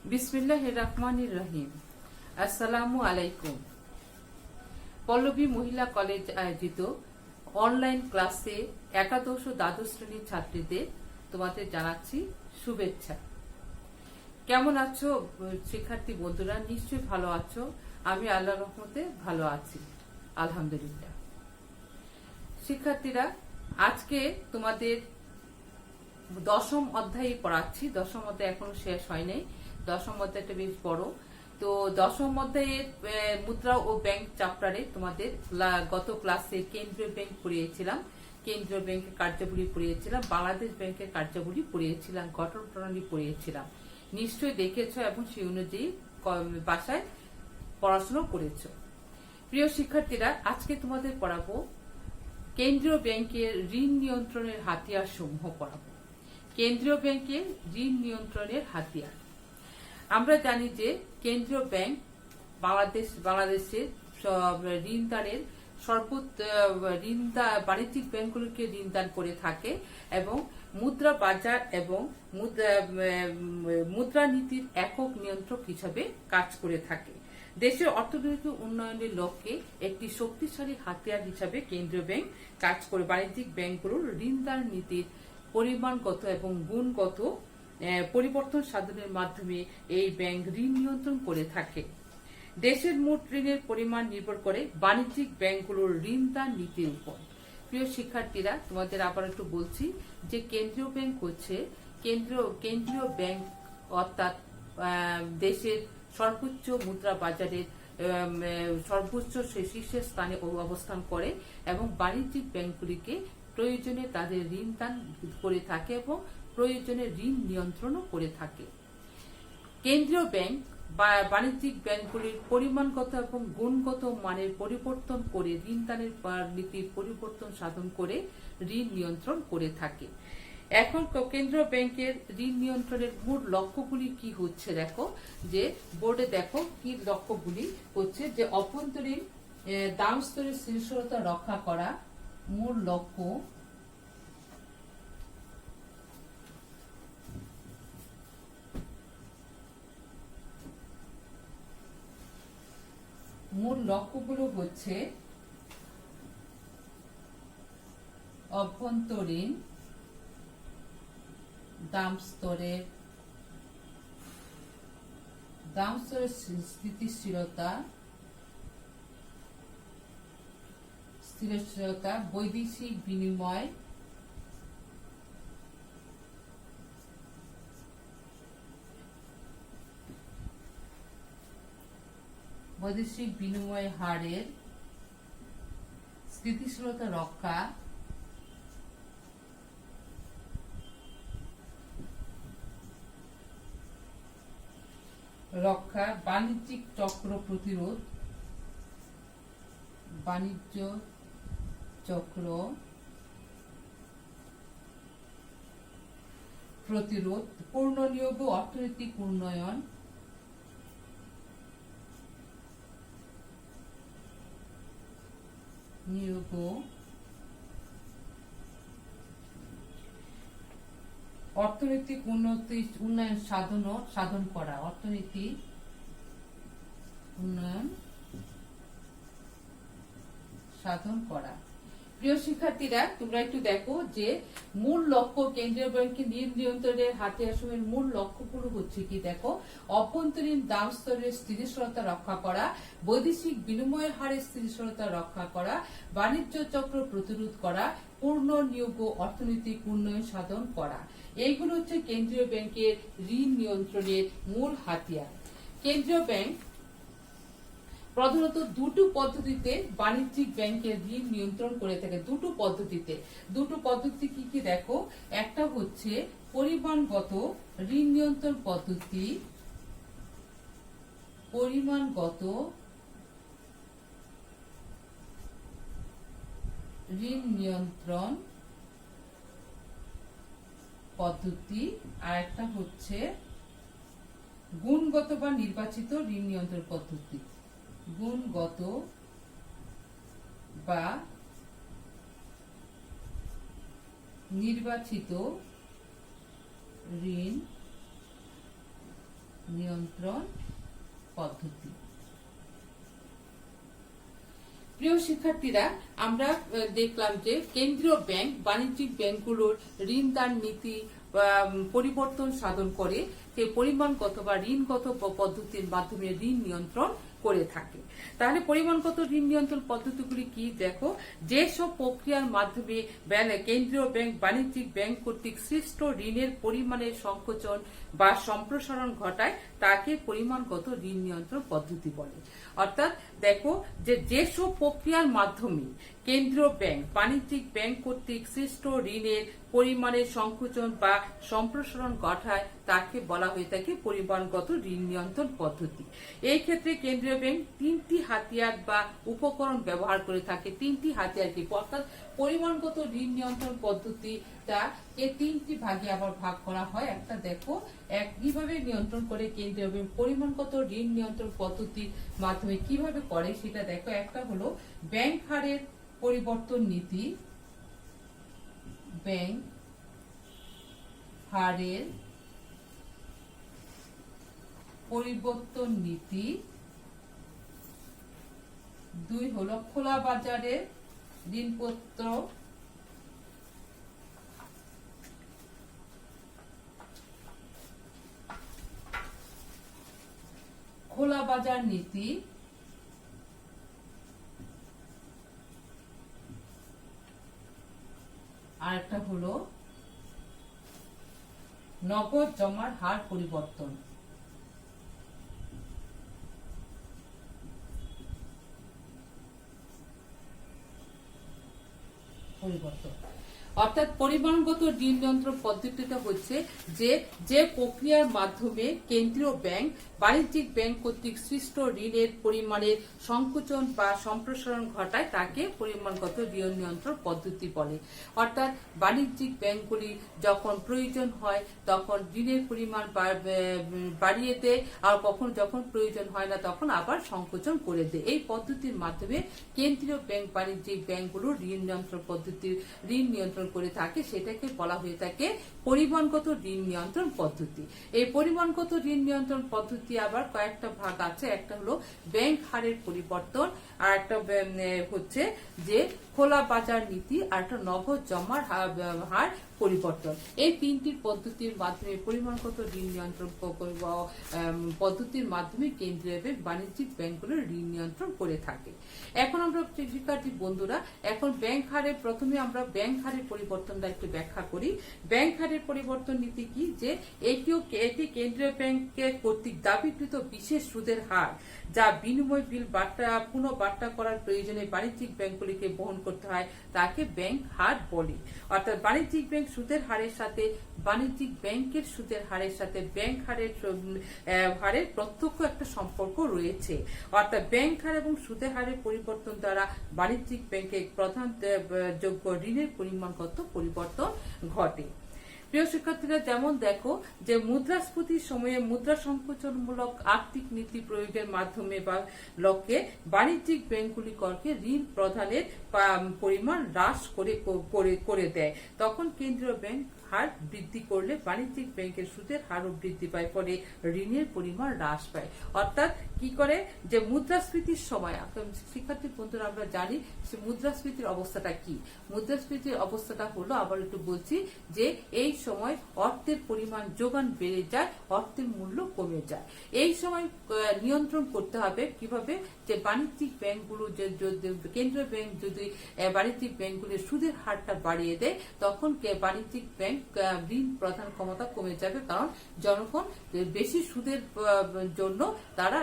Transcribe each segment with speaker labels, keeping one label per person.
Speaker 1: বিসমিল্লাহির রহমানির রহিম। আসসালামু আলাইকুম। পল্লবী মহিলা কলেজ আয়োজিত অনলাইন ক্লাসে একাদশ ও দ্বাদশ শ্রেণীর ছাত্রীদের তোমাদের জানাচ্ছি শুভেচ্ছা। কেমন আছো শিক্ষার্থী বন্ধুরা? নিশ্চয়ই ভালো আছো। আমি আল্লাহর রহমতে ভালো আছি, আলহামদুলিল্লাহ। শিক্ষার্থীরা, আজকে তোমাদের দশম অধ্যায় পড়াচ্ছি। দশম অধ্যায় এখনো শেষ হয় নাই। দশম অধ্যায়টা বেশ বড়। তো দশম অধ্যায়ের মুদ্রা ও ব্যাংক চ্যাপ্টারে তোমাদের গত ক্লাসে কেন্দ্রীয় ব্যাংক পড়িয়েছিলাম, কেন্দ্রীয় ব্যাংকের কার্যাবলী পড়িয়েছিলাম, বাংলাদেশ ব্যাংকের কার্যাবলী পড়িয়েছিলাম, গঠন প্রণালী পড়িয়েছিলাম। নিশ্চয়ই দেখেছো এবং সেই অনুযায়ী বাসায় পড়াশোনা করেছো। প্রিয় শিক্ষার্থীরা, আজকে তোমাদের পড়াবো কেন্দ্রীয় ব্যাংকের ঋণ নিয়ন্ত্রণের হাতিয়ার সমূহ পড়াবো। কেন্দ্রীয় ব্যাংকের ঋণ নিয়ন্ত্রণের হাতিয়ার। আমরা জানি যে কেন্দ্রীয় ব্যাংক বাংলাদেশের ঋণদানের বাণিজ্যিক ব্যাংকগুলোকে ঋণদান করে থাকে এবং মুদ্রা বাজার এবং মুদ্রানীতির একক নিয়ন্ত্রক হিসাবে কাজ করে থাকে। দেশের অর্থনৈতিক উন্নয়নের লক্ষ্যে একটি শক্তিশালী হাতিয়ার হিসাবে কেন্দ্রীয় ব্যাংক কাজ করে। বাণিজ্যিক ব্যাংকগুলোর ঋণদান নীতির পরিমাণগত এবং গুণগত পরিবর্তন সাধনের মাধ্যমে এই ব্যাংক ঋণ নিয়ন্ত্রণ করে থাকে। দেশের মোট ঋণের পরিমাণ নির্ভর করে বাণিজ্যিক ব্যাংকগুলোর ঋণদান নীতির উপর। প্রিয় শিক্ষার্থীরা, তোমাদের আবার একটু বলছি যে কেন্দ্রীয় ব্যাংক হচ্ছে কেন্দ্রীয় ব্যাংক, অর্থাৎ দেশের সর্বোচ্চ মুদ্রা বাজারের সর্বোচ্চ শীর্ষের স্থানে অবস্থান করে এবং বাণিজ্যিক ব্যাংকগুলিকে প্রয়োজনে তাদের ঋণ দান করে থাকে এবং প্রয়োজনে ঋণ নিয়ন্ত্রণও করে থাকে। কেন্দ্রীয় ব্যাংক বা বাণিজ্যিক ব্যাংকগুলির পরিমাণগত এবং গুণগত মানের পরিবর্তন করে ঋণ দানের নীতির পরিবর্তন সাধন করে ঋণ নিয়ন্ত্রণ করে থাকে। এখন কেন্দ্রীয় ব্যাংকের ঋণ নিয়ন্ত্রণের মূল লক্ষ্যগুলি কি হচ্ছে দেখো, যে বোর্ডে দেখো কি লক্ষ্যগুলি হচ্ছে, যে অভ্যন্তরীণ দাম স্তরের স্থিতিশীলতা রক্ষা করা মূল লক্ষ্য। মূল লক্ষ্যগুলো হচ্ছে অভ্যন্তরীণ দাম স্তরের স্থিতিশীলতা, বৈদেশিক বিনিময় হারের স্থিতিশীলতা রক্ষা, বাণিজ্যিক চক্র প্রতিরোধ, পূর্ণ নিয়োগ ও অর্থনৈতিক উন্নয়ন, অর্থনৈতিক উন্নয়ন সাধন করা, অর্থনৈতিক উন্নয়ন সাধন করা। প্রিয় শিক্ষার্থীরা, তোমরা একটু দেখো যে মূল লক্ষ্য কেন্দ্রীয় ব্যাংকের ঋণ নিয়ন্ত্রণের হাতিয়ার মূল লক্ষ্যগুলো হচ্ছে কি দেখো, অভ্যন্তরীণ দাম স্তরের স্থিতিশীলতা রক্ষা করা, বৈদেশিক বিনিময়ের হারের স্থিতিশীলতা রক্ষা করা, বাণিজ্য চক্র প্রতিরোধ করা, পূর্ণ নিয়োগ ও অর্থনৈতিক উন্নয়ন সাধন করা। এইগুলো হচ্ছে কেন্দ্রীয় ব্যাংকের ঋণ নিয়ন্ত্রণের মূল হাতিয়ার। কেন্দ্রীয় ব্যাংক প্রধানত দুটো পদ্ধতিতে বাণিজ্যিক ব্যাংকের ঋণ নিয়ন্ত্রণ করে থাকে। দুটো পদ্ধতি কি কি দেখো, একটা হচ্ছে পরিমাণগত ঋণ নিয়ন্ত্রণ পদ্ধতি, আর একটা হচ্ছে গুণগত বা নির্বাচিত ঋণ নিয়ন্ত্রণ পদ্ধতি। গুণগত বা নির্বাচিত ঋণ নিয়ন্ত্রণ পদ্ধতি। প্রিয় শিক্ষার্থীরা, আমরা দেখলাম যে কেন্দ্রীয় ব্যাংক বাণিজ্যিক ব্যাংকগুলোর ঋণদান নীতি পরিবর্তন সাধন করে সে পরিমাণগত বা ঋণগত পদ্ধতির মাধ্যমে ঋণ নিয়ন্ত্রণ করে থাকে। তাহলে পরিমাণগত ঋণ নিয়ন্ত্রণ পদ্ধতিগুলি কি? দেখো, যেসব প্রক্রিয়ার মাধ্যমে কেন্দ্রীয় ব্যাংক বাণিজ্যিক ব্যাংক কর্তৃক সৃষ্ট ঋণের পরিমাণের সংকোচন বা সম্প্রসারণ ঘটায় তাকে পরিমাণগত ঋণ নিয়ন্ত্রণ পদ্ধতি বলে। অর্থাৎ দেখো, যে যেসব প্রক্রিয়ার মাধ্যমে কেন্দ্রীয় ব্যাংক বাণিজ্যিক ব্যাংক কর্তৃক সৃষ্ট ঋণের পরিমাণের সংকোচন বা সম্প্রসারণ ঘটায় তাকে বলা হয়ে থাকে পরিমাণগত ঋণ নিয়ন্ত্রণ পদ্ধতি। এই ক্ষেত্রে কেন্দ্রীয় ব্যাংক তিনটি হাতিয়ার বা উপকরণ ব্যবহার করে থাকে। তিনটি হাতিয়ার কি? অর্থাৎ পরিমাণগত ঋণ নিয়ন্ত্রণ পদ্ধতিটা তিনটি ভাগে আবার ভাগ করা হয়। একটা দেখো, কিভাবে নিয়ন্ত্রণ করে কেন্দ্রীয় ব্যাংক পরিমাণগত ঋণ নিয়ন্ত্রণ পদ্ধতির মাধ্যমে কিভাবে করে সেটা দেখো। একটা হলো ব্যাংক হারের পরিবর্তন নীতি, ব্যাংক হারের পরিবর্তন নীতি। দুই হলো খোলা বাজারের ঋণপত্র, খোলা বাজার নীতি। আর একটা হলো নগদ জমার হার পরিবর্তন। অর্থাৎ পরিমাণগত ঋণ নিয়ন্ত্রণ পদ্ধতিটা হচ্ছে যে প্রক্রিয়ার মাধ্যমে কেন্দ্রীয় ব্যাংক বাণিজ্যিক ব্যাংক কর্তৃক সৃষ্ট ঋণের পরিমাণের সংকোচন বা সম্প্রসারণ ঘটায় তাকে পরিমাণগত ঋণ নিয়ন্ত্রণ পদ্ধতি বলে। অর্থাৎ বাণিজ্যিক ব্যাংকগুলি যখন প্রয়োজন হয় তখন ঋণের পরিমাণ বাড়িয়ে দেয়, আর যখন প্রয়োজন হয় না তখন আবার সংকোচন করে দেয়। এই পদ্ধতির মাধ্যমে কেন্দ্রীয় ব্যাংক বাণিজ্যিক ব্যাংকগুলোর ঋণ নিয়ন্ত্রণ পদ্ধতির ঋণ নিয়ন্ত্রণ করে থাকে, সেটাকে বলা হয়ে থাকে পরিমাণগত ঋণ নিয়ন্ত্রণ পদ্ধতি। এই পরিমাণগত ঋণ নিয়ন্ত্রণ পদ্ধতি আবার কয়েকটা ভাগ আছে। একটা হলো ব্যাংক হারের পরিবর্তন, আর একটা হচ্ছে যে খোলা বাজার নীতি, আর একটা নগদ জমার হার পরিবর্তন। এই তিনটি পদ্ধতির মাধ্যমে পরিমাণগত ঋণ নিয়ন্ত্রণ পদ্ধতির মাধ্যমে কেন্দ্রীয় ব্যাংক বাণিজ্যিক ব্যাংকগুলো ঋণ নিয়ন্ত্রণ করে থাকে। এখন আমরা শিক্ষার্থী বন্ধুরা, এখন ব্যাংক হারের প্রথমে আমরা ব্যাংক হারের পরিবর্তনটা একটু ব্যাখ্যা করি। ব্যাংক হারের পরিবর্তন নীতি কি? যে এটি কেন্দ্রীয় ব্যাংকের কর্তৃক দাবিকৃত বিশেষ সুদের হার যা বিনিময় বিল পুনঃ বাট্টা করার প্রয়োজনে বাণিজ্যিক ব্যাংকগুলিকে বহন করতে হয় তাকে ব্যাংক হার বলে। অর্থাৎ বাণিজ্যিক ব্যাংক সুদের হারের সাথে বাণিজ্যিক ব্যাংকের সুদের হারের সাথে ব্যাংক হারের প্রত্যক্ষ একটা সম্পর্ক রয়েছে। অর্থাৎ ব্যাংক হার এবং সুদের হারের পরিবর্তন দ্বারা বাণিজ্যিক ব্যাংকের প্রধান যোগ্য ঋণের পরিমাণগত পরিবর্তন ঘটে। প্রিয় শিক্ষার্থীরা, যেমন দেখো যে মুদ্রাস্ফীতির সময়ে মুদ্রা সংকোচনমূলক আর্থিক নীতি প্রয়োগের মাধ্যমে বা লক্ষ্যে বাণিজ্যিক ব্যাংকগুলি করকে ঋণ প্রদানের পরিমাণ হ্রাস করে দেয়। তখন কেন্দ্রীয় ব্যাংক হার বৃদ্ধি করলে বাণিজ্যিক ব্যাংকের সুদের হারও বৃদ্ধি পায়, ফলে ঋণের পরিমাণ হ্রাস পায়। অর্থাৎ কি করে? যে মুদ্রাস্ফীতির সময় শিক্ষার্থী বন্ধুরা আমরা জানি যে মুদ্রাস্ফীতির অবস্থাটা কি। মুদ্রাস্ফীতির অবস্থাটা হলো, আবার একটু বলছি, যে এই সময় অর্থের পরিমাণ যোগান বেড়ে যায়, অর্থের মূল্য কমে যায়। এই সময় নিয়ন্ত্রণ করতে হবে কিভাবে? যে বাণিজ্যিক ব্যাংকগুলো কেন্দ্রীয় ব্যাংক যদি বাণিজ্যিক ব্যাংকগুলির সুদের হারটা বাড়িয়ে দেয় তখন বাণিজ্যিক ব্যাংক ঋণ প্রদান ক্ষমতা কমে যাবে, কারণ জনগণ বেশি সুদের জন্য তারা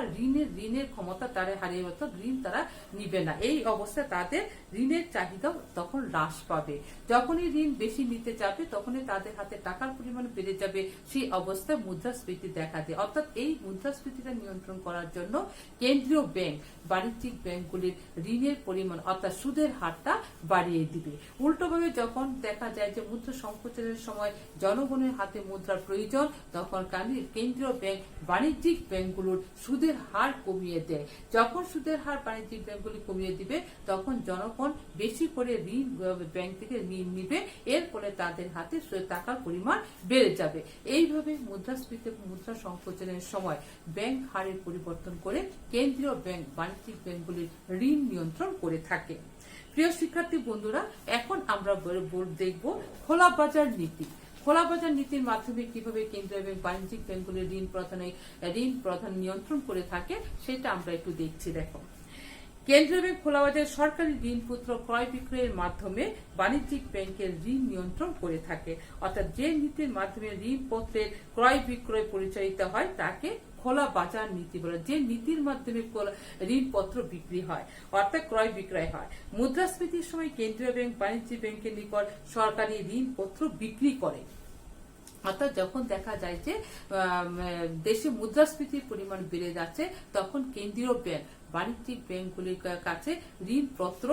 Speaker 1: ঋণের ক্ষমতা তারা হারিয়ে, অর্থাৎ ঋণ তারা নিবে না। এই অবস্থায় তাদের ঋণের চাহিদা তখন হ্রাস পাবে। যখনই ঋণ বেশি নিতে যাবে তখনই তাদের হাতে টাকার পরিমাণ বেড়ে যাবে, সেই অবস্থায় মুদ্রাস্ফীতি দেখা দেয়। অর্থাৎ এই মুদ্রাস্ফীতিটা নিয়ন্ত্রণ করার জন্য কেন্দ্রীয় ব্যাংক বাণিজ্যিক ব্যাংকগুলির ঋণের পরিমাণ অর্থাৎ সুদের হারটা বাড়িয়ে দিবে। উল্টোভাবে যখন দেখা যায় যে মুদ্রা সংকোচনের সময় জনগণের হাতে মুদ্রার প্রয়োজন, তখন কেন্দ্রীয় ব্যাংক বাণিজ্যিক ব্যাংকগুলোর সুদের হার কমিয়ে দেয়। যখন সুদের হার বাণিজ্যিক ব্যাংকগুলি কমিয়ে দিবে, তখন জনগণ বেশি করে ঋণ ব্যাংক থেকে ঋণ নিবে, এর ফলে তাদের হাতে টাকার পরিমাণ বেড়ে যাবে। এইভাবে মুদ্রাস্ফীতি মুদ্রা সংকোচনের সময় ব্যাংক হারের পরিবর্তন করে কেন্দ্রীয় ব্যাংক বাণিজ্যিক ব্যাংকগুলির ঋণ নিয়ন্ত্রণ করে থাকে। প্রিয় শিক্ষার্থী বন্ধুরা, এখন আমরা দেখব খোলা বাজার নীতি। খোলা বাজার নীতির মাধ্যমে কিভাবে কেন্দ্রীয় ব্যাংক বাণিজ্যিক ব্যাংকগুলির ঋণ প্রদান নিয়ন্ত্রণ করে থাকে, সেটা আমরা একটু দেখছি। দেখো, কেন্দ্রীয় ব্যাংক খোলা বাজারে সরকারি ঋণপত্র ক্রয় বিক্রয়ের মাধ্যমে বাণিজ্যিক ব্যাংকের ঋণ নিয়ন্ত্রণ করে থাকে। অর্থাৎ যে নীতির মাধ্যমে ঋণপত্রের ক্রয় বিক্রয় পরিচালিত হয় তাকে খোলা বাজার নীতি বলে। যে নীতির মাধ্যমে ঋণপত্র বিক্রি হয় অর্থাৎ ক্রয় বিক্রয় হয়। মুদ্রাস্ফীতির সময় কেন্দ্রীয় ব্যাংক বাণিজ্যিক ব্যাংকের নিকট সরকারি ঋণপত্র বিক্রি করে। অর্থাৎ যখন দেখা যায় যে দেশে মুদ্রাস্ফীতির পরিমাণ বেড়ে যাচ্ছে, তখন কেন্দ্রীয় ব্যাংক বাণিজ্যিক ব্যাংকগুলির কাছে ঋণপত্র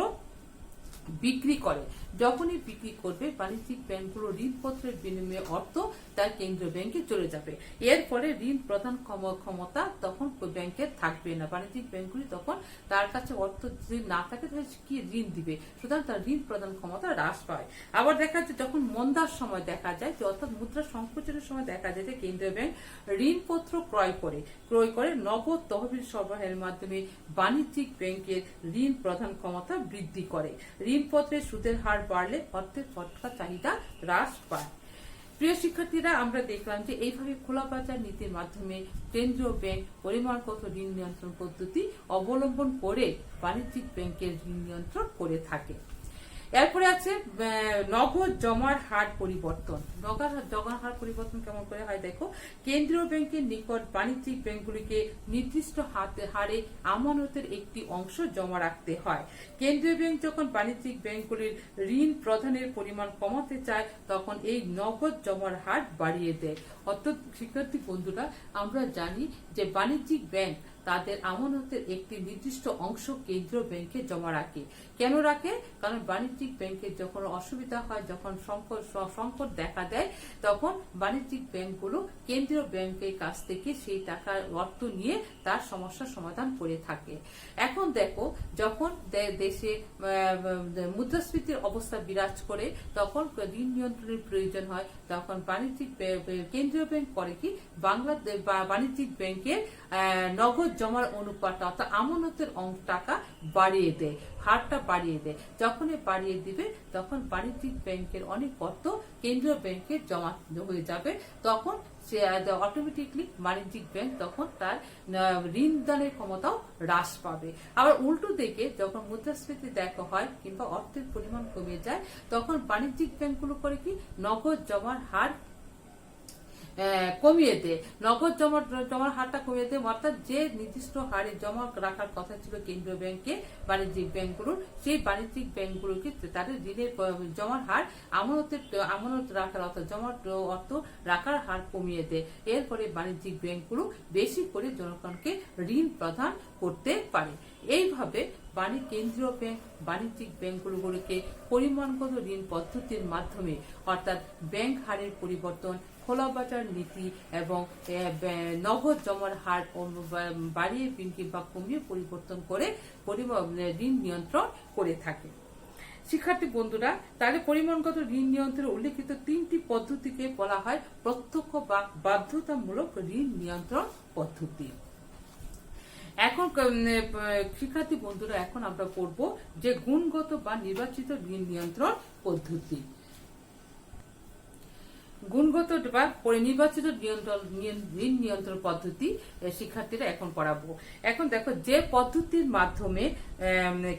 Speaker 1: বিক্রি করে। যখনই বিক্রি করবে, বাণিজ্যিক ব্যাংকগুলো ঋণপত্রের বিনিময়ে অর্থ তার কেন্দ্রীয় ব্যাংকে চলে যাবে। এরপরে ঋণ প্রদান ক্ষমতা তখন ব্যাংকের থাকবে না। বাণিজ্যিক ব্যাংকগুলি তখন তার কাছে অর্থ যদি না থাকে, তাহলে কি ঋণ দিবে? সুতরাং তার ঋণ প্রদান ক্ষমতা হ্রাস পায়। আবার দেখা যায় যখন মন্দার সময় দেখা যায় যে, অর্থাৎ মুদ্রা সংকোচনের সময় দেখা যায় যে কেন্দ্রীয় ব্যাংক ঋণপত্র ক্রয় করে নগদ তহবিল সরবরাহের মাধ্যমে বাণিজ্যিক ব্যাংকের ঋণ প্রদান ক্ষমতা বৃদ্ধি করে। ঋণপত্রের সুদের হার বাড়লে অর্থের ফটকা চাহিদা হ্রাস পায়। প্রিয় শিক্ষার্থীরা, আমরা দেখলাম যে এইভাবে খোলা বাজার নীতির মাধ্যমে কেন্দ্রীয় ব্যাংক পরিমাণগত ঋণ নিয়ন্ত্রণ পদ্ধতি অবলম্বন করে বাণিজ্যিক ব্যাংকের ঋণ নিয়ন্ত্রণ করে থাকে। এরপরে আছে নগদ জমার হার পরিবর্তন। জমার হার পরিবর্তন কেমন করে হয় দেখো, কেন্দ্রীয় ব্যাংকের নিকট বাণিজ্যিক ব্যাংকগুলিকে নির্দিষ্ট হারে আমানতের একটি অংশ জমা রাখতে হয়। কেন্দ্রীয় ব্যাংক যখন বাণিজ্যিক ব্যাংকগুলির ঋণ প্রদানের পরিমাণ কমাতে চায়, তখন এই নগদ জমার হার বাড়িয়ে দেয়। অর্থাৎ শিক্ষার্থী বন্ধুরা, আমরা জানি যে বাণিজ্যিক ব্যাংক তাদের আমানতের একটি নির্দিষ্ট অংশ কেন্দ্রীয় ব্যাংকে জমা রাখে। কেন রাখে? কারণ বাণিজ্যিক ব্যাংকের যখন অসুবিধা হয়, যখন সংকট দেখা দেয়, তখন বাণিজ্যিক ব্যাংকগুলো কেন্দ্রীয় ব্যাংকের কাছ থেকে সেই টাকার অর্থ নিয়ে তার সমস্যার সমাধান করে থাকে। এখন দেখো, যখন দেশে মুদ্রাস্ফীতির অবস্থা বিরাজ করে, তখন ঋণ নিয়ন্ত্রণের প্রয়োজন হয়, তখন কেন্দ্রীয় ব্যাংক করে কি, বাণিজ্যিক ব্যাংকের নগদ জমার অনুপাত অর্থাৎ আমানতের টাকা বাড়িয়ে দেয়, হারটা বাড়িয়ে দেয়। যখনই বাড়িয়ে দিবে, তখন বাণিজ্যিক ব্যাংকের অনেক অর্থ কেন্দ্রীয় ব্যাংকে জমা হয়ে যাবে। তখন সে অটোমেটিকলি বাণিজ্যিক ব্যাংক তখন তার ঋণ দানের ক্ষমতাও হ্রাস পাবে। আবার উল্টো দিকে যখন মুদ্রাস্ফীতি দেখা হয় কিংবা অর্থের পরিমাণ কমে যায়, তখন বাণিজ্যিক ব্যাংকগুলো করে কি, নগদ জমার হার কমিয়ে দেয়। নগদ জমার হারটা কমিয়ে দেয়, অর্থাৎ যে নির্দিষ্ট হারে জমা রাখার কথা ছিল কেন্দ্রীয় ব্যাংকে বাণিজ্যিক ব্যাংকগুলোর, সেই বাণিজ্যিক ব্যাংকগুলোকে তাদের ঋণের জমার হার আমানত রাখার অর্থাৎ জমার অর্থ রাখার হার কমিয়ে দেয়। এরপরে বাণিজ্যিক ব্যাংকগুলো বেশি করে জনগণকে ঋণ প্রদান করতে পারে। এইভাবে কেন্দ্রীয় ব্যাংক বাণিজ্যিক ব্যাংকগুলোকে পরিমাণগত ঋণ পদ্ধতির মাধ্যমে অর্থাৎ ব্যাংক হারের পরিবর্তন, খোলা বাজার নীতি এবং নগদ জমার হার বাড়িয়ে কিংবা কমিয়ে পরিবর্তন করে ঋণ নিয়ন্ত্রণ করে থাকে। শিক্ষার্থী বন্ধুরা, তাহলে পরিমাণগত ঋণ নিয়ন্ত্রণের উল্লেখিত 3টি পদ্ধতিকে বলা হয় প্রত্যক্ষ বা বাধ্যতামূলক ঋণ নিয়ন্ত্রণ পদ্ধতি। এখন শিক্ষার্থী বন্ধুরা, এখন আমরা পড়ব যে গুণগত বা নির্বাচিত ঋণ নিয়ন্ত্রণ পদ্ধতি। গুণগত বা নির্বাচিত ঋণ নিয়ন্ত্রণ পদ্ধতি শিক্ষার্থীরা এখন পড়াবো। এখন দেখো, যে পদ্ধতির মাধ্যমে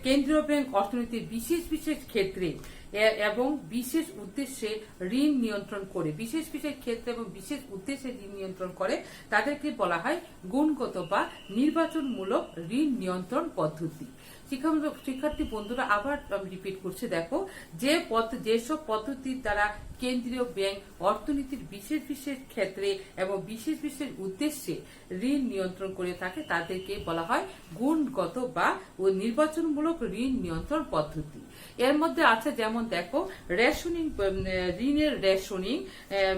Speaker 1: কেন্দ্রীয় ব্যাংক অর্থনীতির বিশেষ ক্ষেত্রে এবং বিশেষ উদ্দেশ্যে ঋণ নিয়ন্ত্রণ করে, বিশেষ ক্ষেত্রে এবং বিশেষ উদ্দেশ্যে ঋণ নিয়ন্ত্রণ করে, তাদেরকে বলা হয় গুণগত বা নির্বাচনমূলক ঋণ নিয়ন্ত্রণ পদ্ধতি। শিক্ষার্থী বন্ধুরা আবার আমি রিপিট করছি, দেখো যেসব পদ্ধতির দ্বারা কেন্দ্রীয় ব্যাংক অর্থনীতির বিশেষ বিশেষ ক্ষেত্রে এবং বিশেষ বিশেষ উদ্দেশ্যে ঋণ নিয়ন্ত্রণ করে থাকে তাদেরকে বলা হয় গুণগত বা নির্বাচনমূলক ঋণ নিয়ন্ত্রণ পদ্ধতি। এর মধ্যে আছে যেমন দেখো রেশনিং, ঋণের রেশনিং।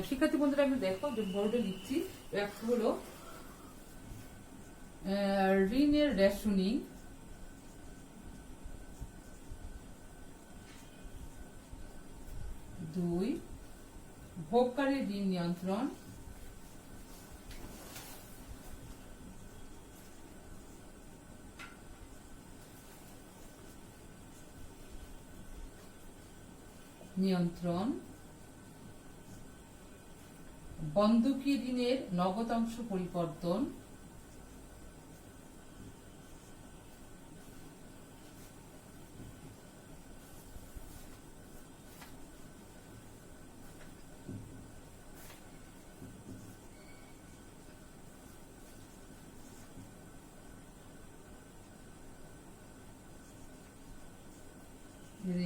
Speaker 1: শিক্ষার্থী বন্ধুরা আমি দেখো যে বোর্ডে লিখছি, একটা হলো ঋণের রেশনিং, দুই ভোগকারী ঋণ নিয়ন্ত্রণ, বন্ধকি ঋণের নগদাংশ পরিবর্তন,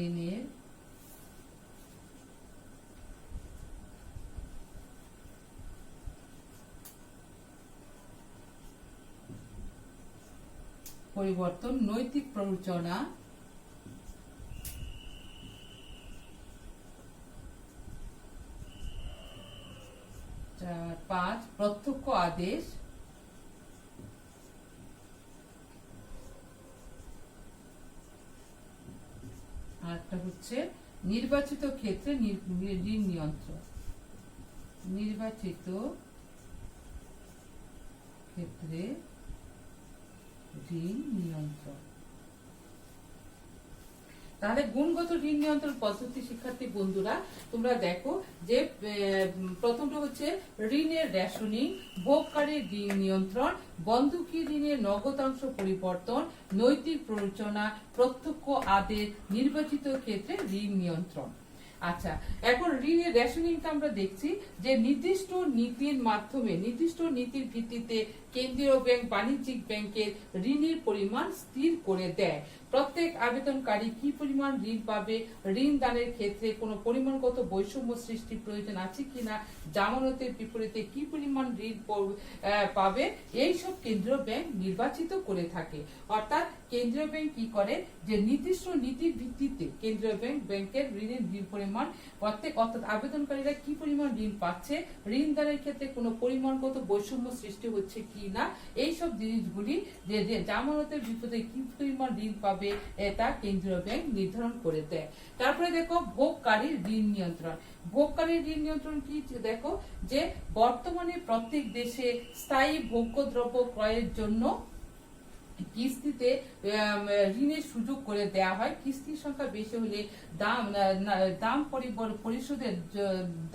Speaker 1: ঋণের পরিবর্তন, নৈতিক প্ররোচনা, পাঁচ প্রত্যক্ষ আদেশ, আরেকটা হচ্ছে নির্বাচিত ক্ষেত্রে ঋণ নিয়ন্ত্রণ, নির্বাচিত ক্ষেত্রে ঋণ নিয়ন্ত্রণ। তাহলে গুণগত ঋণ নিয়ন্ত্রণ পদ্ধতি শিক্ষার্থী বন্ধুরা তোমরা দেখো যে প্রথমটা হচ্ছে ঋণের রেশনিং, ভোগকারী ঋণ নিয়ন্ত্রণ, বন্ধকি ঋণের নগদাংশ পরিবর্তন, নৈতিক প্ররোচনা, প্রত্যক্ষ আদেশ, নির্বাচিত ক্ষেত্রে ঋণ নিয়ন্ত্রণ। আচ্ছা, এখন ঋণের রেশনিংটা আমরা দেখছি যে নির্দিষ্ট নীতির মাধ্যমে, নির্দিষ্ট নীতির ভিত্তিতে কেন্দ্রীয় ব্যাংক বাণিজ্যিক ব্যাংকের ঋণের পরিমাণ স্থির করে দেয়। প্রত্যেক আবেদনকারী কি পরিমাণ ঋণ পাবে, ঋণ দানের ক্ষেত্রে কোনো পরিমাণগত বৈষম্য সৃষ্টির প্রয়োজন আছে কিনা, জামানতের বিপরীতে কি পরিমাণ ঋণ পাবে, এইসব কেন্দ্রীয় ব্যাংক নির্বাচিত করে থাকে। অর্থাৎ কেন্দ্রীয় ব্যাংক কি করে যে নির্দিষ্ট নীতির ভিত্তিতে কেন্দ্রীয় ব্যাংকের ঋণের পরিমাণ অর্থাৎ আবেদনকারীরা কি পরিমাণ ঋণ পাচ্ছে, ঋণ দানের ক্ষেত্রে কোনো পরিমাণগত বৈষম্য সৃষ্টি হচ্ছে কি না, এইসব জিনিসগুলি যে জামানতের বিপদে কি পরিমাণ ঋণ পাবে তা কেন্দ্রীয় ব্যাংক নির্ধারণ করে দেয়। তারপরে দেখো ভোগকারী ঋণ নিয়ন্ত্রণ। ভোগকারী ঋণ নিয়ন্ত্রণ কি দেখো যে বর্তমানে প্রত্যেক দেশে স্থায়ী ভোগ্যদ্রব্য ক্রয়ের জন্য কিস্তিতে ঋণের সুযোগ করে দেয়া হয়। কিস্তির সংখ্যা বেশি হলে দাম পরিশোধের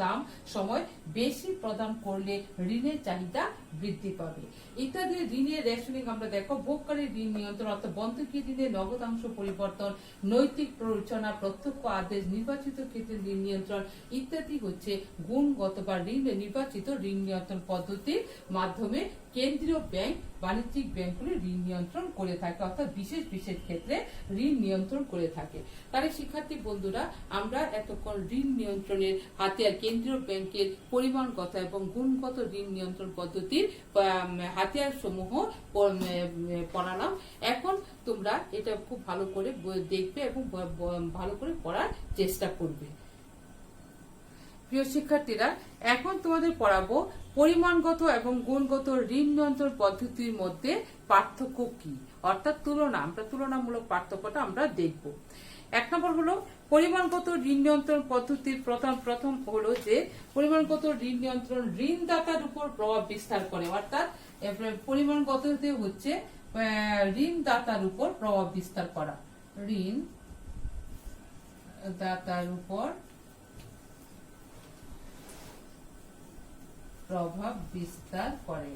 Speaker 1: দাম সময় বেশি প্রদান করলে ঋণের চাহিদা বৃদ্ধি পাবে ইত্যাদি। ঋণের রেশনিং আমরা দেখো ভোগকারী ঋণ নিয়ন্ত্রণ অর্থাৎ বন্ধকি ঋণের নগদাংশ পরিবর্তন, নৈতিক প্ররোচনা, প্রত্যক্ষ আদেশ, নির্বাচিত ক্ষেত্রে ঋণ নিয়ন্ত্রণ ইত্যাদি হচ্ছে গুণগত বা নির্বাচিত ঋণ নিয়ন্ত্রণ পদ্ধতির মাধ্যমে কেন্দ্রীয় ব্যাংক বাণিজ্যিক ব্যাংকগুলি ঋণ নিয়ন্ত্রণ করে থাকে, অর্থাৎ বিশেষ বিশেষ ক্ষেত্রে ঋণ নিয়ন্ত্রণ করে থাকে। তাহলে শিক্ষার্থী বন্ধুরা আমরা এতক্ষণ ঋণ নিয়ন্ত্রণের হাতিয়ার কেন্দ্রীয় ব্যাংকের পরিমাণগত এবং গুণগত ঋণ নিয়ন্ত্রণ পদ্ধতির হাতিয়ার সমূহ পড়ালাম। এখন তোমরা এটা খুব ভালো করে দেখবে এবং ভালো করে পড়ার চেষ্টা করবে। প্রিয় শিক্ষার্থীরা, এখন তোমাদের পড়াবো পরিমাণগত এবং গুণগত ঋণ নিয়ন্ত্রণ পদ্ধতির মধ্যে পার্থক্য কি, অর্থাৎ তুলনা। আমরা তুলনামূলক পার্থক্যটা আমরা দেখব। এক নম্বর হলো পরিমাণগত ঋণ নিয়ন্ত্রণ পদ্ধতির প্রথম হলো যে পরিমাণগত ঋণ নিয়ন্ত্রণ ঋণদাতার উপর প্রভাব বিস্তার করে, অর্থাৎ পরিমাণগত হচ্ছে ঋণদাতার উপর প্রভাব বিস্তার করা, ঋণ দাতার উপর প্রভাব বিস্তার করে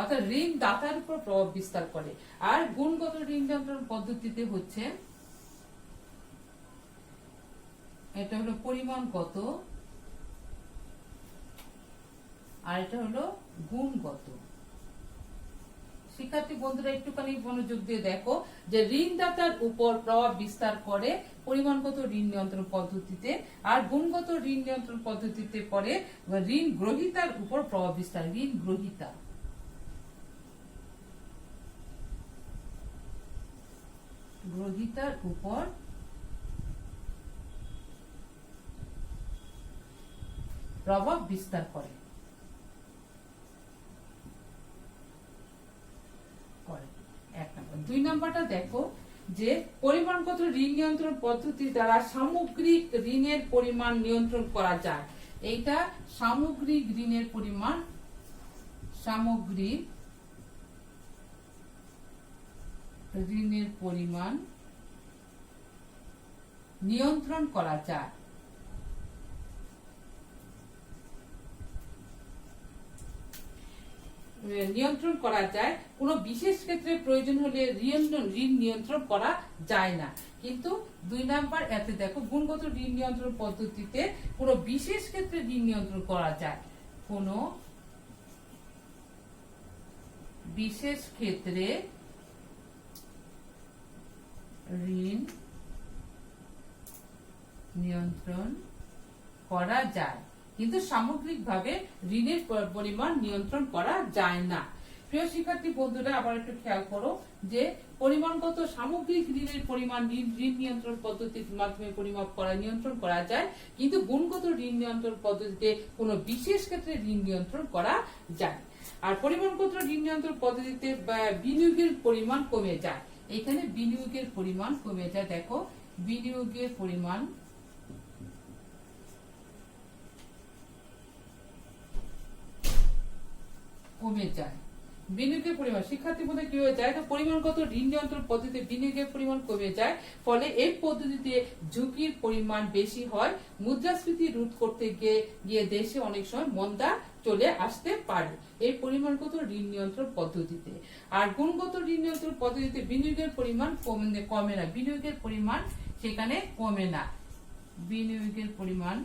Speaker 1: অর্থাৎ ঋণ দাতার উপর প্রভাব বিস্তার করে। আর গুণগত ঋণ নিয়ন্ত্রণ পদ্ধতিতে হচ্ছে এটা হলো পরিমাণগত আর এটা হলো গুণগত। শিক্ষার্থী বন্ধুরা একটুখানি মনোযোগ দিয়ে দেখো যে ঋণদাতার উপর প্রভাব বিস্তার করে পরিমাণগত ঋণ নিয়ন্ত্রণ পদ্ধতিতে, আর গুণগত ঋণ নিয়ন্ত্রণ পদ্ধতিতে পরে ঋণ গ্রহীতার উপর প্রভাব বিস্তার। ঋণ গ্রহীতার উপর প্রভাব বিস্তার করে। এক নম্বর। 2 নম্বরটা দেখো যে পরিমাণগত ঋণ নিয়ন্ত্রণ পদ্ধতি দ্বারা সামগ্রিক ঋণের পরিমাণ নিয়ন্ত্রণ করা যায়। এইটা সামগ্রিক ঋণের পরিমাণ, সামগ্রিক ঋণের পরিমাণ নিয়ন্ত্রণ করা যায়। নিয়ন্ত্রণ করা যায়, কোন বিশেষ ক্ষেত্রে প্রয়োজন হলে ঋণ নিয়ন্ত্রণ করা যায় না। কিন্তু 2 নাম্বার এতে দেখো গুণগত ঋণ নিয়ন্ত্রণ পদ্ধতিতে কোন বিশেষ ক্ষেত্রে ঋণ নিয়ন্ত্রণ করা যায়। কোন বিশেষ ক্ষেত্রে ঋণ নিয়ন্ত্রণ করা যায়, কিন্তু সামগ্রিকভাবে ঋণের পরিমাণ নিয়ন্ত্রণ করা যায় না। প্রিয় শিক্ষার্থী বন্ধুরা আবার একটু খেয়াল করো যে পরিমাণগত সামগ্রিক ঋণের পরিমাণ ঋণ নিয়ন্ত্রণ পদ্ধতির মাধ্যমে পরিমাপ করা, নিয়ন্ত্রণ করা যায়, কিন্তু গুণগত ঋণ নিয়ন্ত্রণ পদ্ধতিতে কোনো বিশেষ ক্ষেত্রে ঋণ নিয়ন্ত্রণ করা যায়। আর পরিমাণগত ঋণ নিয়ন্ত্রণ পদ্ধতিতে বিনিয়োগের পরিমাণ কমে যায়। এখানে বিনিয়োগের পরিমাণ কমে যায়। দেখো বিনিয়োগের পরিমাণ কমে যায়। বিনিয়োগের পরিমাণ শিক্ষার্থীর মধ্যে কি হয়ে যায়, পরিমাণগত ঋণ নিয়ন্ত্রণ পদ্ধতিতে বিনিয়োগের পরিমাণ কমে যায়, ফলে এই পদ্ধতিতে ঝুঁকির পরিমাণ বেশি হয়। মুদ্রাস্ফীতি রোধ করতে গিয়ে দেশে অনেক সময় মন্দা চলে আসতে পারে এই পরিমাণগত ঋণ নিয়ন্ত্রণ পদ্ধতিতে। আর গুণগত ঋণ নিয়ন্ত্রণ পদ্ধতিতে বিনিয়োগের পরিমাণ কমে না, বিনিয়োগের পরিমাণ সেখানে কমে না, বিনিয়োগের পরিমাণ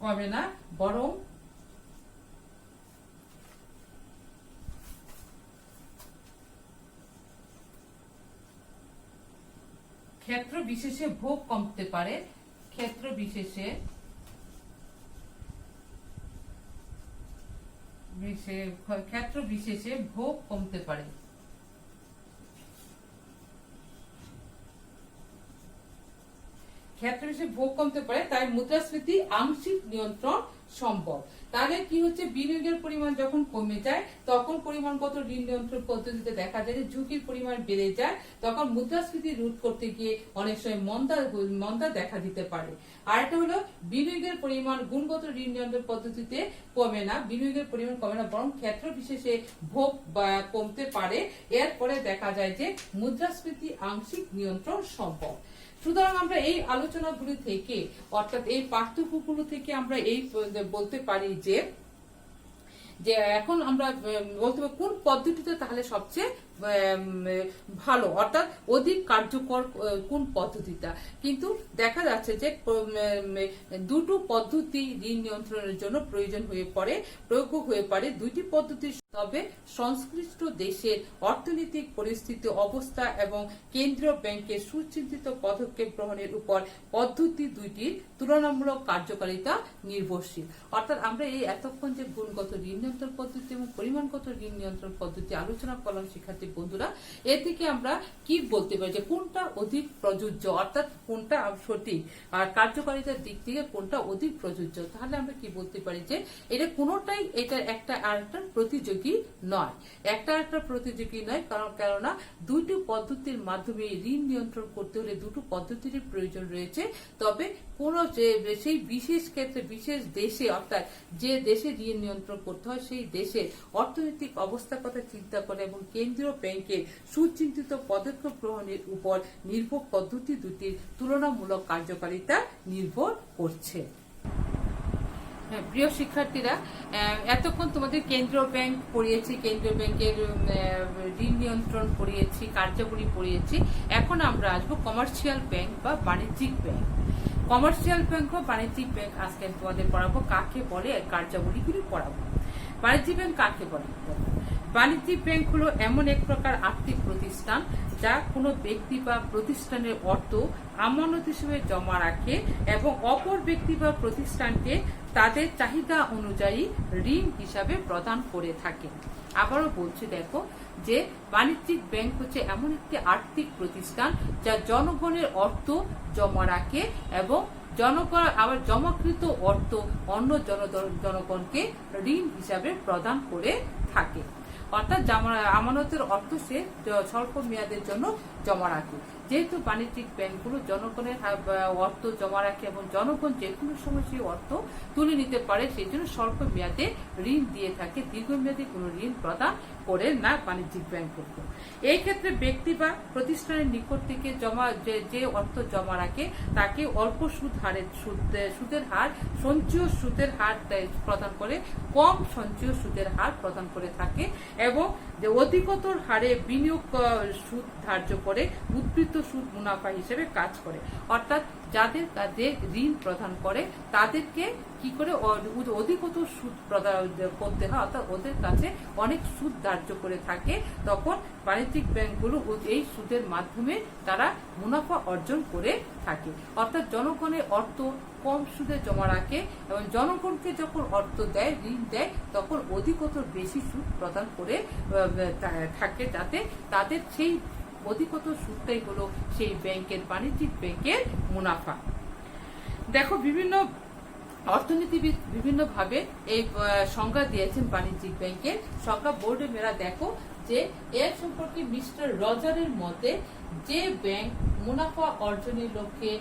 Speaker 1: কমে না, বরং ক্ষেত্র বিশেষে ভোগ কমতে পারে, ক্ষেত্র বিশেষে ভোগ কমতে পারে। ক্ষেত্র বিশেষে ভোগ কমতে পারে, তাই মুদ্রাস্ফীতি আংশিক নিয়ন্ত্রণ সম্ভব। তাহলে কি হচ্ছে, বিনিয়োগের পরিমাণ যখন কমে যায় তখন পরিমাণগত ঋণ নিয়ন্ত্রণ পদ্ধতিতে দেখা যায় যে ঝুঁকির পরিমাণ বেড়ে যায়, তখন মুদ্রাস্ফীতি রোধ করতে গিয়ে অনেক সময় মন্দা দেখা দিতে পারে। আর একটা হলো বিনিয়োগের পরিমাণ গুণগত ঋণ নিয়ন্ত্রণ পদ্ধতিতে কমে না, বিনিয়োগের পরিমাণ কমে না, বরং ক্ষেত্র বিশেষে ভোগ কমতে পারে। এরপরে দেখা যায় যে মুদ্রাস্ফীতি আংশিক নিয়ন্ত্রণ সম্ভব। সুতরাং আমরা এই আলোচনাগুলি থেকে, অর্থাৎ এই পাঠ্যগুলো থেকে আমরা এই বলতে পারি যে এখন আমরা বলতে পারি কোন পদ্ধতিতে তাহলে সবচেয়ে ভালো, অর্থাৎ অধিক কার্যকর কোন পদ্ধতিটা। কিন্তু দেখা যাচ্ছে যে দুটো পদ্ধতি ঋণ নিয়ন্ত্রণের জন্য প্রয়োগ হয়ে পড়ে দুইটি পদ্ধতি। তবে সংশ্লিষ্ট দেশের অর্থনৈতিক পরিস্থিতি, অবস্থা এবং কেন্দ্রীয় ব্যাংকের সুচিন্তিত পদক্ষেপ গ্রহণের উপর পদ্ধতি দুইটির তুলনামূলক কার্যকারিতা নির্ভরশীল। অর্থাৎ আমরা এই এতক্ষণ যে গুণগত ঋণ নিয়ন্ত্রণ পদ্ধতি এবং পরিমাণগত ঋণ নিয়ন্ত্রণ পদ্ধতি আলোচনা করলাম শিক্ষার্থী বন্ধুরা, এ থেকে আমরা কি বলতে পারি যে কোনটা অধিক প্রযোজ্য, অর্থাৎ কোনটা সঠিক, আর কার্যকারিতার দিক থেকে কোনটা অধিক প্রযোজ্য। তাহলে আমরা কি বলতে পারি যে এটা কোনোটাই এটা একটা আরেকটার প্রতিযোগী নয়, কেননা দুইটি পদ্ধতির মাধ্যমে ঋণ নিয়ন্ত্রণ করতে হলে দুটো পদ্ধতির প্রয়োজন রয়েছে। তবে কোন সেই বিশেষ ক্ষেত্রে বিশেষ দেশে, অর্থাৎ যে দেশে ঋণ নিয়ন্ত্রণ করতে হয় সেই দেশের অর্থনৈতিক অবস্থার কথা চিন্তা করে এবং কেন্দ্রীয় ব্যাংকের সুচিন্তিত পদক্ষেপ গ্রহণের উপর নির্ভর পদ্ধতি দুটির তুলনামূলক কার্যকারিতা নির্ভর করছে। প্রিয় শিক্ষার্থীরা, এতক্ষণ তোমাদের কেন্দ্রীয় ব্যাংক পড়িয়েছি, কেন্দ্রীয় ব্যাংকের ঋণ নিয়ন্ত্রণ পড়িয়েছি, কার্যাবলী পড়িয়েছি। এখন আমরা আসবো কমার্শিয়াল ব্যাংক বা বাণিজ্যিক ব্যাংক। কমার্শিয়াল ব্যাংক ও বাণিজ্যিক ব্যাংক আজকে তোমাদের পড়াবো কাকে বলে, কার্যাবলীগুলি পড়াবো। বাণিজ্যিক ব্যাংক কাকে বলে? বাণিজ্যিক ব্যাংক হলো এমন এক প্রকার আর্থিক প্রতিষ্ঠান যা কোনো ব্যক্তি বা প্রতিষ্ঠানের অর্থ আমানত হিসেবে জমা রাখে এবং অপর ব্যক্তি বা প্রতিষ্ঠানকে তাদের চাহিদা অনুযায়ী ঋণ হিসাবে প্রদান করে থাকে। আবারও বলছি, দেখো যে বাণিজ্যিক ব্যাংক হচ্ছে এমন একটি আর্থিক প্রতিষ্ঠান যা জনগণের অর্থ জমা রাখে এবং জনগণ আবার জমাকৃত অর্থ অন্য জনগণকে ঋণ হিসাবে প্রদান করে থাকে। অর্থাৎ আমানতের অর্থ সে স্বল্প মেয়াদের জন্য জমা রাখে। যেহেতু বাণিজ্যিক ব্যাংকগুলো জনগণের অর্থ জমা রাখে এবং জনগণ যে কোনো সময় সেই অর্থ তুলে নিতে পারে, সেই জন্য স্বল্প মেয়াদে ঋণ দিয়ে থাকে, দীর্ঘমেয়াদী কোনো ঋণ প্রদান করে না বাণিজ্যিক ব্যাংকগুলো। এই ক্ষেত্রে ব্যক্তি বা প্রতিষ্ঠানের নিকট থেকে যে অর্থ জমা রাখে তাকে অল্প সুদের হার সঞ্চয় সুদের হার প্রদান করে, কম সঞ্চয় সুদের হার প্রদান করে থাকে এবং যে অধিকতর হারে বিনিয়োগ সুদ ধার্য করে উদ্বৃত্ত সুদ মুনাফা হিসেবে কাজ করে। অর্থাৎ যাদের কাছে ঋণ প্রদান করে তাদেরকে কি করে অধিকতর সুদ প্রদান করতে হয়, অর্থাৎ ওদের কাছে অনেক সুদ ধার্য করে থাকে, তখন বাণিজ্যিক ব্যাংকগুলো এই সুদের মাধ্যমে তারা মুনাফা অর্জন করে থাকে। অর্থাৎ জনগণের অর্থ কম সুদে জমা রাখে এবং জনগণকে যখন অর্থ দেয়, ঋণ দেয়, তখন অধিকতর বেশি সুদ প্রদান করে থাকে, যাতে তাদের সেই অধিকতর সুদটাই হলো সেই ব্যাংকের বাণিজ্যিক ব্যাংকের মুনাফা। দেখো বিভিন্ন অর্থনীতিবিদ বিভিন্ন ভাবে এই সংজ্ঞা দিয়েছেন বাণিজ্যিক ব্যাংকের সংজ্ঞা বোর্ডে মেরা। দেখো যে এর সম্পর্কে মিস্টার রজারের মতে যে ব্যাংক মুনাফা অর্জনের লক্ষ্যে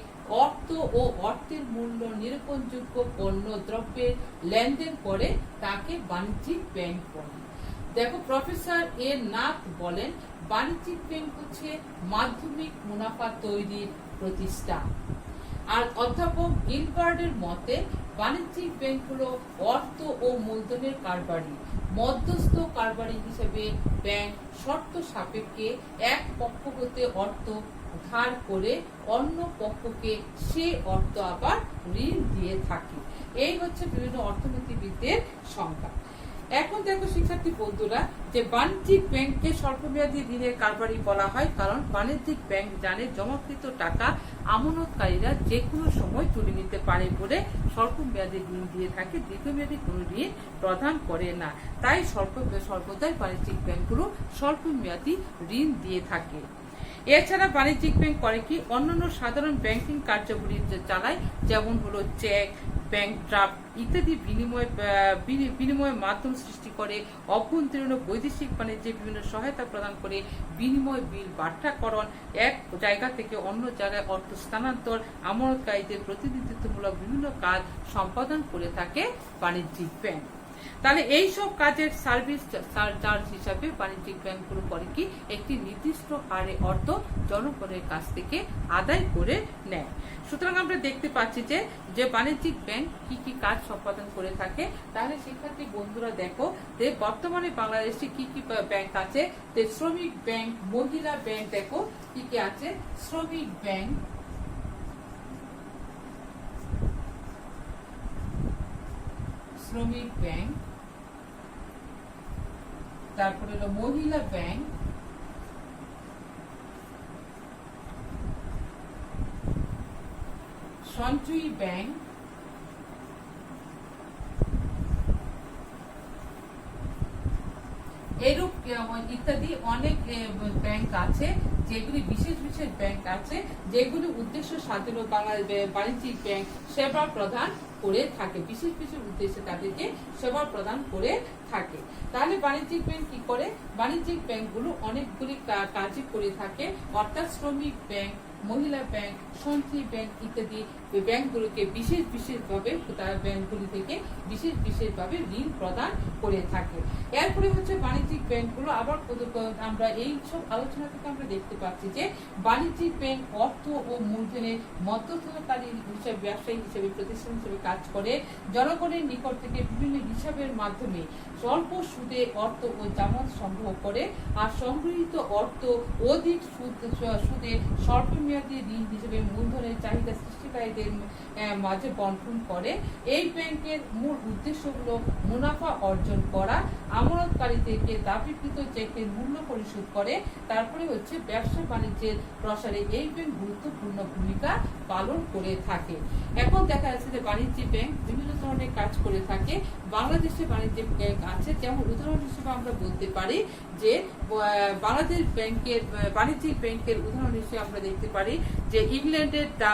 Speaker 1: অর্থ ও অর্থের মূল্য নিরূপণযোগ্য পণ্য দ্রব্যের লেনদেন করে তাকে বাণিজ্যিক ব্যাংক বলে। দেখো প্রফেসর এ নাথ বলেন বাণিজ্যিক ব্যাংক হচ্ছে মাধ্যমিক মুনাফা তৈরির প্রতিষ্ঠান। আর অধ্যাপক গিলবার্টের মতে বাণিজ্যিক ব্যাংক হলো অর্থ ও মূলধনের কারবারি। মধ্যস্থ কারবারি হিসেবে ব্যাংক শর্ত সাপেক্ষে এক পক্ষ হতে অর্থ ধার করে অন্য পক্ষকে সে অর্থ আবার ঋণ দিয়ে থাকে। এই হচ্ছে বিভিন্ন অর্থনীতিবিদদের সংজ্ঞা। এখন দেখো শিক্ষার্থী বন্ধুরা, যে বাণিজ্যিক ব্যাংককে স্বল্পমেয়াদী ঋণের কারবারি বলা হয় কারণ বাণিজ্যিক ব্যাংক জানে জমাকৃত টাকা আমানতকারীরা যে কোনো সময় তুলে নিতে পারে বলে স্বল্প মেয়াদী ঋণ দিয়ে থাকে, দীর্ঘমেয়াদী কোনো ঋণ প্রদান করে না। তাই সর্বদাই বাণিজ্যিক ব্যাংকগুলো স্বল্প মেয়াদী ঋণ দিয়ে থাকে। এছাড়া বাণিজ্যিক ব্যাংক করে কি অন্যান্য সাধারণ ব্যাংকিং কার্যাবলী চালায়, যেমন হলো চেক, ব্যাংক ড্রাফট ইত্যাদি বিনিময় মাধ্যম সৃষ্টি করে, অভ্যন্তরীণ ও বৈদেশিক বাণিজ্যে বিভিন্ন সহায়তা প্রদান করে, বিনিময় বিল বাট্টাকরণ, এক জায়গা থেকে অন্য জায়গায় অর্থ স্থানান্তর, আমানতকারীদের প্রতিনিধিত্বমূলক বিভিন্ন কাজ সম্পাদন করে থাকে বাণিজ্যিক ব্যাংক। তাহলে এই সব কাজের সার্ভিস চার্জ হিসাবে বাণিজ্যিক ব্যাংকগুলো করে কি একটি নির্দিষ্ট হারে অর্থ জনগণের কাছ থেকে আদায় করে নেয়। সুতরাং আমরা দেখতে পাচ্ছি যে বাণিজ্যিক ব্যাংক কি কি কাজ সম্পাদন করে থাকে। তাহলে শিক্ষার্থী বন্ধুরা দেখো যে বর্তমানে বাংলাদেশে কি কি ব্যাংক আছে। শ্রমিক ব্যাংক, মহিলা ব্যাংক, দেখো কি কি আছে। শ্রমিক ব্যাংক, শ্রমিক ব্যাংক, তারপরে হলো মহিলা ব্যাংক, সঞ্চয়ী ব্যাংক, এরূপ ইত্যাদি অনেক ব্যাংক আছে, যেগুলি বিশেষ বিশেষ ব্যাংক আছে যেগুলি উদ্দেশ্য সাধন বাণিজ্যিক ব্যাংক সেবা প্রদান করে থাকে, বিশেষ বিশেষ উদ্দেশ্যে তাদেরকে সেবা প্রদান করে থাকে। তাহলে বাণিজ্যিক ব্যাংক কি করে? বাণিজ্যিক ব্যাংকগুলো অনেকগুলি কাজই করে থাকে, অর্থাৎ শ্রমিক ব্যাংক, মহিলা ব্যাংক, সঞ্চয়ী ব্যাংক ইত্যাদি ব্যাংকগুলোকে বিশেষ বিশেষভাবে ব্যাংকগুলি থেকে বিশেষ বিশেষভাবে ঋণ প্রদান করে থাকে। এরপরে হচ্ছে বাণিজ্যিক ব্যাংকগুলো আবার আমরা এই সব আলোচনা থেকে আমরা দেখতে পাচ্ছি যে বাণিজ্যিক ব্যাংক অর্থ ও মূলধনের মধ্যস্থতাকারী হিসেবে ব্যবসায়ী হিসেবে প্রতিষ্ঠান হিসেবে কাজ কাজ করে জনগণের নিকট থেকে বিভিন্ন হিসাবের মাধ্যমে স্বল্প সুদে অর্থ ও জামানত সংগ্রহ করে আর সংগৃহীত অর্থ অধিক সুদে স্বল্পমেয়াদী ঋণ হিসেবে মূলধনের চাহিদা সৃষ্টিকারীদের মাঝে বন্টন করে। এই ব্যাংকের মূল উদ্দেশ্য হলো মুনাফা অর্জন করা, আমানতকারীদেরকে দাবিকৃত চেকের মূল্য পরিশোধ করে। তারপরে হচ্ছে ব্যবসা বাণিজ্যের প্রসারে এই ব্যাংক গুরুত্বপূর্ণ ভূমিকা পালন করে থাকে। এখন দেখা যাচ্ছে যে বাণিজ্যিক ব্যাংক বিভিন্ন ধরনের কাজ করে থাকে। বাংলাদেশে বাণিজ্যিক ব্যাংক আছে, যেমন উদাহরণ হিসেবে আমরা বলতে পারি যে বাংলাদেশ ব্যাংকের বাণিজ্যিক ব্যাংকের উদাহরণ হিসেবে আমরা দেখতে পারি যে ইংল্যান্ডের the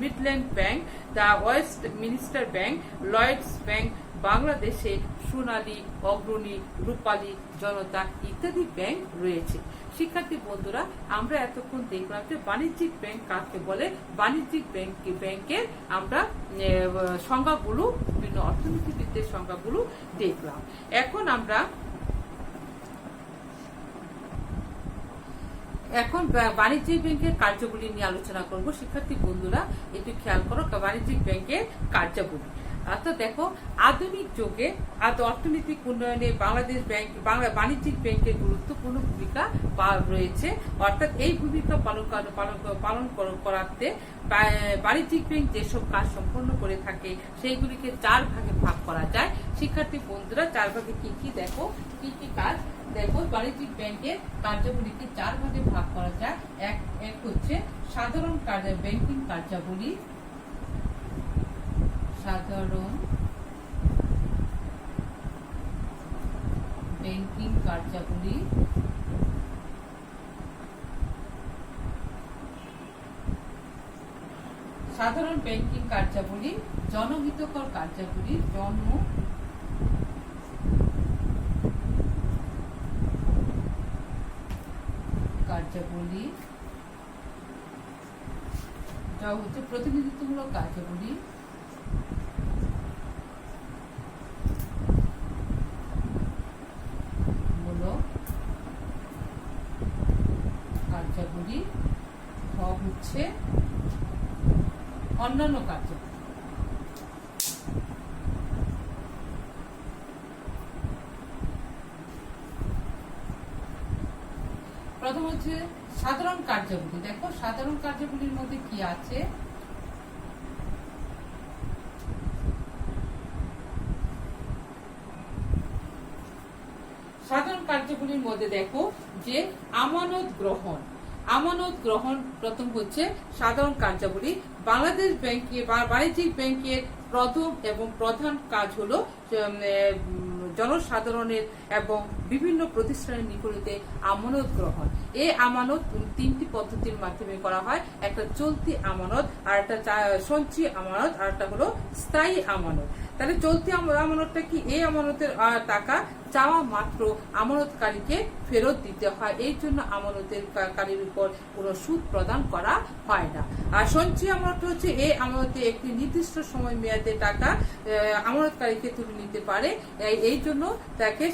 Speaker 1: Midland bank, the West minister bank, Lloyds bank, বাংলাদেশে সোনালী, অগ্রণী, রূপালী, জনতা ইত্যাদি ব্যাংক রয়েছে। শিক্ষার্থী বন্ধুরা, আমরা এতক্ষণ দেখলাম যে বাণিজ্যিক ব্যাংক কাকে বলে। বাণিজ্যিক ব্যাংকের আমরা সংজ্ঞাগুলো, বিভিন্ন অর্থনীতিবিদদের সংজ্ঞাগুলো দেখলাম। এখন বাণিজ্যিক ব্যাংকের কার্যাবলী নিয়ে আলোচনা করব। শিক্ষার্থী বন্ধুরা একটু খেয়াল করো বাণিজ্যিক ব্যাংকের কার্যাবলী। অর্থাৎ দেখো, আধুনিক যুগে অর্থনৈতিক উন্নয়নে বাণিজ্যিক ব্যাংকের গুরুত্বপূর্ণ ভূমিকা রয়েছে। অর্থাৎ এই ভূমিকা পালন করাতে বাণিজ্যিক ব্যাংক যেসব কাজ সম্পন্ন করে থাকে সেইগুলিকে 4 ভাগে ভাগ করা যায়। শিক্ষার্থী বন্ধুরা, 4 ভাগে কি কি দেখো, কি কি কাজ দেখো। বাণিজ্যিক ব্যাংকের কার্যাবলীকে 4 ভাগে ভাগ করা যায়। এক হচ্ছে সাধারণ ব্যাংকিং কার্যাবলী, সাধারণ ব্যাংকিং কার্যাবলী, সাধারণ ব্যাংকিং কার্যাবলী, জনহিতকর কার্যাবলী, কার্যাবলী, যা হচ্ছে প্রতিনিধিত্বমূলক কার্যাবলী, হচ্ছে অন্যান্য কার্যাবলী। প্রথম হচ্ছে সাধারণ কার্যাবলী। দেখো, সাধারণ কার্যাবলীর মধ্যে কি আছে। সাধারণ কার্যাবলীর মধ্যে দেখো যে আমানত গ্রহণ প্রথম হচ্ছে সাধারণ কার্যাবলী। বাংলাদেশ ব্যাংকে বা বাণিজ্যিক ব্যাংকের প্রথম এবং প্রধান কাজ হলো জনসাধারণের এবং বিভিন্ন প্রতিষ্ঠানের নিকটে আমানত গ্রহণ। এই আমানত 3টি পদ্ধতির মাধ্যমে করা হয়। একটা চলতি আমানত, আর একটা সঞ্চয়ী আমানত, আর একটা হলো স্থায়ী আমানত। তাহলে চলতি আমানতটা কি? এই আমানতের টাকা চাওয়া মাত্র আমানতকারীকে ফেরত দিতে হয়, এই জন্য আমানতের কারীর উপর কোনো সুদ প্রদান করা হয় না। আর সঞ্চয়ী আমানত হচ্ছে এই আমানতে একটি নির্দিষ্ট সময় মেয়াদে টাকা আমানতকারীকে তুলে নিতে পারে, এই জন্য তাকে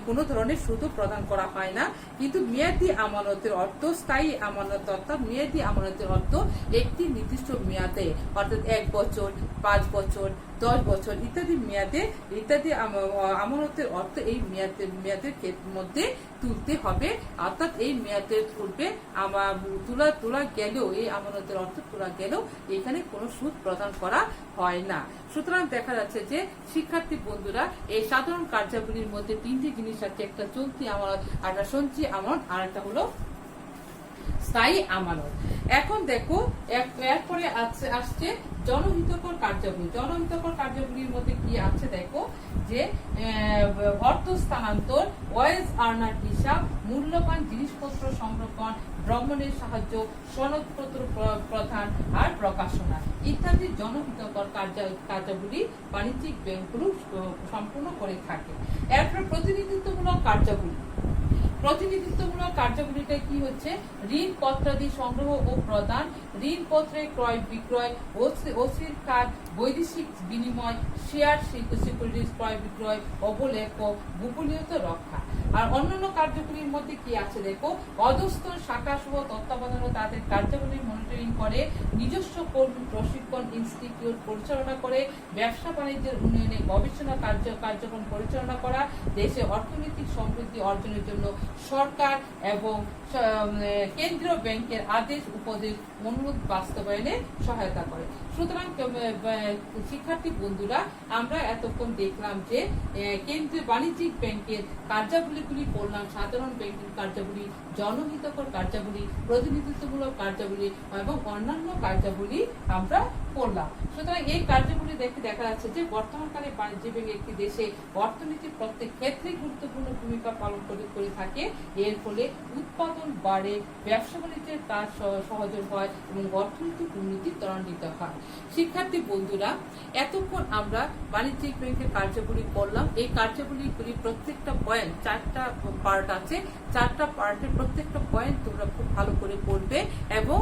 Speaker 1: কোনো ধরনের সুদ প্রদান করা হয় না। কিন্তু মেয়াদি আমানতের অর্থ স্থায়ী আমানত, অর্থাৎ মেয়াদি আমানতের অর্থ একটি নির্দিষ্ট মেয়াদে, অর্থাৎ 1 বছর, 5 বছর, 10 বছর ইত্যাদি আমানতের অর্থ এই মেয়াদের মধ্যে তুলতে হবে। অর্থাৎ এই মেয়াদের পূর্বে তোলা গেলেও, এই আমানতের অর্থ তোলা গেলেও এখানে কোনো সুদ প্রদান করা হয় না। সুতরাং দেখা যাচ্ছে যে শিক্ষার্থী বন্ধুরা, এই সাধারণ কার্যাবলীর মধ্যে 3টি জিনিস আছে। একটা চলতি আমানত, আর একটা সঞ্চয়ী আমানত, আর একটা হলো স্থায়ী আমানত। এখন দেখো, এরপরে আসছে জনহিতকর কার্যাবলী। জনহিতকর কার্যাবলীর মধ্যে কি আছে দেখো যে অর্থ স্থানান্তর, ওয়েজ আর্নার হিসাব, মূল্যবান জিনিসপত্র সংরক্ষণ, ভ্রমণের সাহায্য, সনদপত্র প্রদান আর প্রকাশনা ইত্যাদি জনহিতকর কার্যাবলী বাণিজ্যিক ব্যাংকগুলো সম্পূর্ণ করে থাকে। এরপর প্রতিনিধিত্বমূলক কার্যাবলী। প্রতিনিধিত্বমূলক কার্যাবলীটা কি হচ্ছে? ঋণ পত্রাদি সংগ্রহ ও প্রদান, ঋণপত্রের ক্রয় বিক্রয়, ওসির কার্ড, বৈদেশিক বিনিময়, শেয়ার সিকিউরিটিজ ক্রয় বিক্রয়, অবলেখ, গোপনীয়তা রক্ষা। আর অন্যান্য কার্যগুলির মধ্যে কি আছে দেখো, অধস্তন শাখা সহ তত্ত্বাবধান ও তাদের কার্যাবলী মনিটরিং করে, নিজস্ব কর্মী প্রশিক্ষণ ইনস্টিটিউট পরিচালনা করে, ব্যবসা বাণিজ্যের উন্নয়নে গবেষণা কার্যক্রম পরিচালনা করা, দেশে অর্থনৈতিক সমৃদ্ধি অর্জনের জন্য সরকার এবং কেন্দ্রীয় ব্যাংকের আদেশ উপদেশ অনুরোধ বাস্তবায়নে সহায়তা করে। সুতরাং শিক্ষার্থী বন্ধুরা, আমরা এতক্ষণ দেখলাম যে কেন্দ্রীয় বাণিজ্যিক ব্যাংকের কার্যাবলীগুলি পড়লাম, সাধারণ ব্যাংকিং কার্যাবলী, জনহিতকর কার্যাবলী, প্রতিনিধিত্বমূলক কার্যাবলী এবং অন্যান্য কার্যাবলী আমরা পড়লাম। সুতরাং এই কার্যাবলী দেখে দেখা যাচ্ছে যে বর্তমানকালে বাণিজ্য ব্যাংক একটি দেশে অর্থনীতির প্রত্যেক ক্ষেত্রে গুরুত্বপূর্ণ ভূমিকা পালন করে থাকে। এর ফলে উৎপাদন বাড়ে, ব্যবসা বাণিজ্যের কাজ সহজ হয় এবং অর্থনৈতিক উন্নতি ত্বরান্বিত হয়। শিক্ষার্থী বন্ধুরা, এতক্ষণ আমরা বাণিজ্যিক ব্যাংকের কার্যাবলী পড়লাম। এই কার্যাবলীগুলি প্রত্যেকটা পয়েন্ট, 4টা পার্ট আছে, 4টা পার্টের প্রত্যেকটা পয়েন্ট তোমরা খুব ভালো করে পড়বে এবং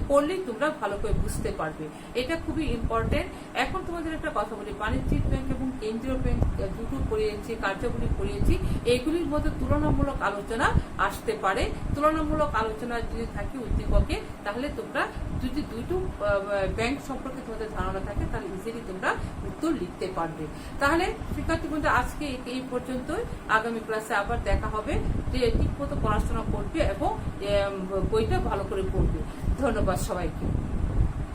Speaker 1: পড়লেই তোমরা ভালো করে বুঝতে পারবে। এটা খুবই ইম্পর্টেন্ট। এখন তোমাদের একটা কথা বলি, বাণিজ্যিক ব্যাংক এবং কেন্দ্রীয় ব্যাংক দুটো পড়িয়েছি, কার্যাবলী পড়িয়েছি, এইগুলির মধ্যে তুলনামূলক আলোচনা আসতে পারে। তুলনামূলক আলোচনা যদি থাকে উদ্দীপকে, তাহলে তোমরা যদি দুটো ব্যাংক সম্পর্কে তোমাদের ধারণা থাকে তাহলে ইজিলি তোমরা উত্তর লিখতে পারবে। তাহলে শিক্ষার্থী বন্ধু, আজকে এই পর্যন্তই। আগামী ক্লাসে আবার দেখা হবে। ঠিক মতো পড়াশোনা করবে এবং বইটা ভালো করে পড়বে। ধন্যবাদ সবাইকে।